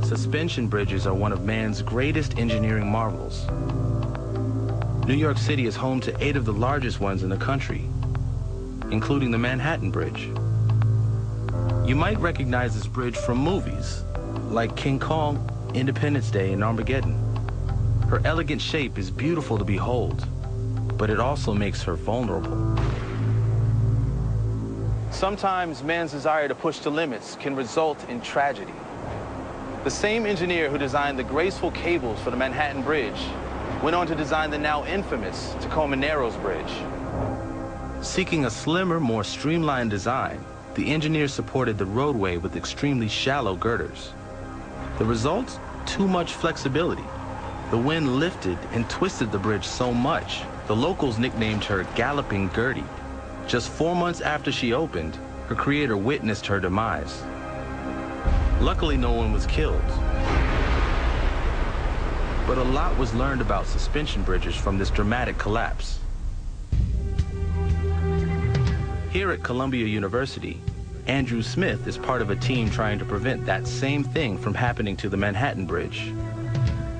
suspension bridges are one of man's greatest engineering marvels. New York City is home to 8 of the largest ones in the country, including the Manhattan Bridge. You might recognize this bridge from movies, like King Kong, Independence Day, and Armageddon. Her elegant shape is beautiful to behold, but it also makes her vulnerable. Sometimes man's desire to push the limits can result in tragedy. The same engineer who designed the graceful cables for the Manhattan Bridge went on to design the now infamous Tacoma Narrows Bridge. Seeking a slimmer, more streamlined design, the engineer supported the roadway with extremely shallow girders. The result? Too much flexibility. The wind lifted and twisted the bridge so much, the locals nicknamed her Galloping Gertie. Just 4 months after she opened, her creator witnessed her demise. Luckily, no one was killed. But a lot was learned about suspension bridges from this dramatic collapse. Here at Columbia University, Andrew Smith is part of a team trying to prevent that same thing from happening to the Manhattan Bridge.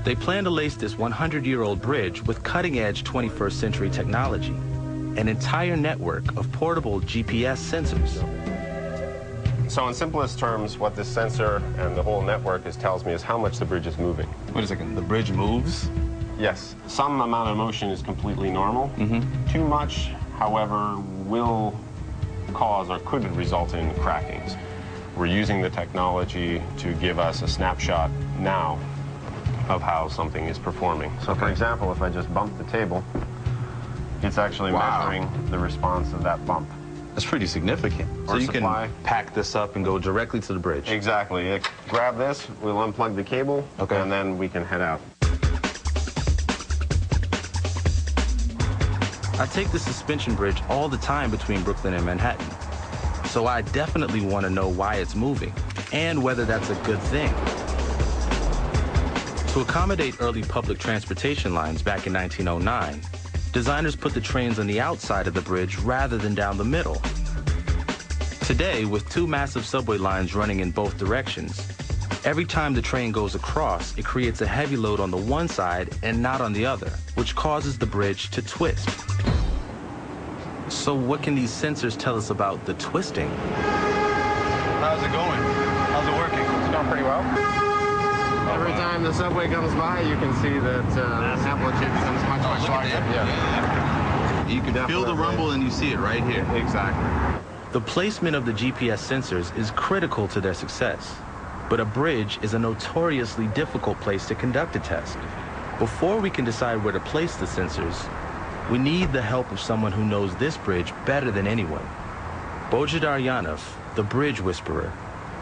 They plan to lace this 100-year-old bridge with cutting-edge 21st century technology, an entire network of portable GPS sensors. So in simplest terms, what this sensor and the whole network tells me is how much the bridge is moving. Wait a second, the bridge moves? Yes, some amount of motion is completely normal. Too much, however, will cause or could result in crackings. We're using the technology to give us a snapshot now of how something is performing. So for example, if I just bump the table, it's actually measuring the response of that bump. That's pretty significant. So you can pack this up and go directly to the bridge. Exactly. Grab this, we'll unplug the cable, and then we can head out. I take the suspension bridge all the time between Brooklyn and Manhattan, so I definitely want to know why it's moving and whether that's a good thing. To accommodate early public transportation lines back in 1909, designers put the trains on the outside of the bridge rather than down the middle. Today, with 2 massive subway lines running in both directions, every time the train goes across, it creates a heavy load on the one side and not on the other, which causes the bridge to twist. So what can these sensors tell us about the twisting? How's it going? How's it working? It's going pretty well. Every time the subway comes by, you can see that amplitude becomes much larger. Yeah. You can feel the rumble and you see it right here. Exactly. The placement of the GPS sensors is critical to their success, but a bridge is a notoriously difficult place to conduct a test. Before we can decide where to place the sensors, we need the help of someone who knows this bridge better than anyone. Bojidar Yanov, the Bridge Whisperer,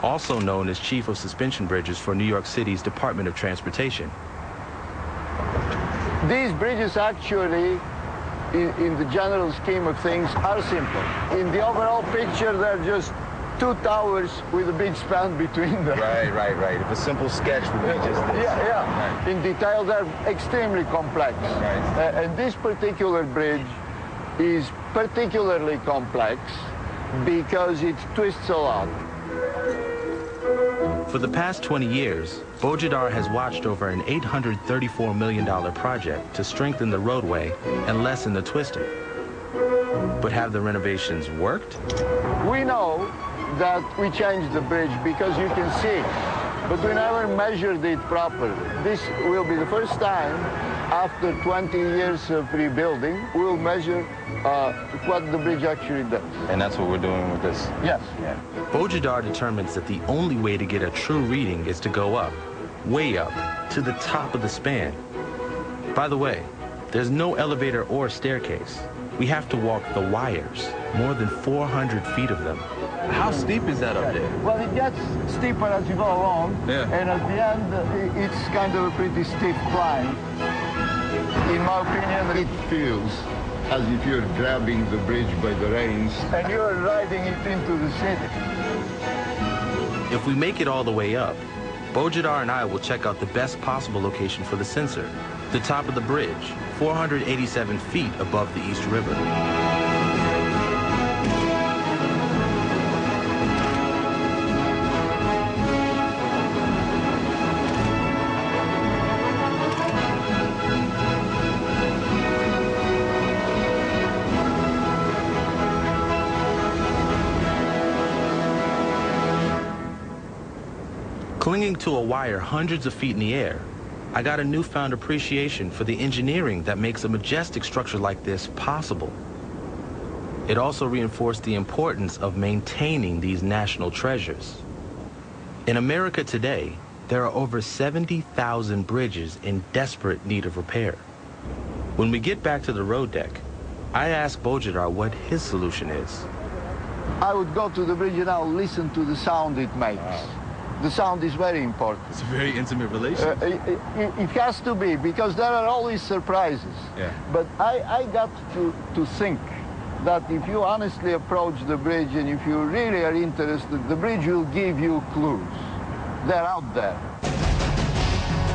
also known as Chief of Suspension Bridges for New York City's Department of Transportation. These bridges actually, in the general scheme of things, are simple. In the overall picture, they're just 2 towers with a big span between them. Right. If a simple sketch would be just this. Yeah. Right. In detail, they're extremely complex. Right. And this particular bridge is particularly complex because it twists a lot. For the past 20 years, Bojidar has watched over an $834 million project to strengthen the roadway and lessen the twisting. But have the renovations worked? We know that we changed the bridge because you can see it, but we never measured it properly. This will be the first time after 20 years of rebuilding, we'll measure what the bridge actually does. And that's what we're doing with this? Yes. Yeah. Bojidar determines that the only way to get a true reading is to go up, way up, to the top of the span. By the way, there's no elevator or staircase. We have to walk the wires, more than 400 feet of them. How steep is that up there? Well, it gets steeper as you go along, and at the end, it's kind of a pretty steep climb. In my opinion, it feels as if you're grabbing the bridge by the reins and you're riding it into the city. If we make it all the way up, Bojidar and I will check out the best possible location for the sensor, the top of the bridge, 487 feet above the East River. Clinging to a wire hundreds of feet in the air, I got a newfound appreciation for the engineering that makes a majestic structure like this possible. It also reinforced the importance of maintaining these national treasures. In America today, there are over 70,000 bridges in desperate need of repair. When we get back to the road deck, I ask Bojidar what his solution is. I would go to the bridge and I'll listen to the sound it makes. Wow. The sound is very important. It's a very intimate relationship. It has to be, because there are always surprises. Yeah. But I got to think that if you honestly approach the bridge and if you really are interested, the bridge will give you clues. They're out there.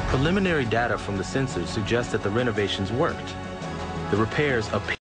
Preliminary data from the sensors suggest that the renovations worked. The repairs appear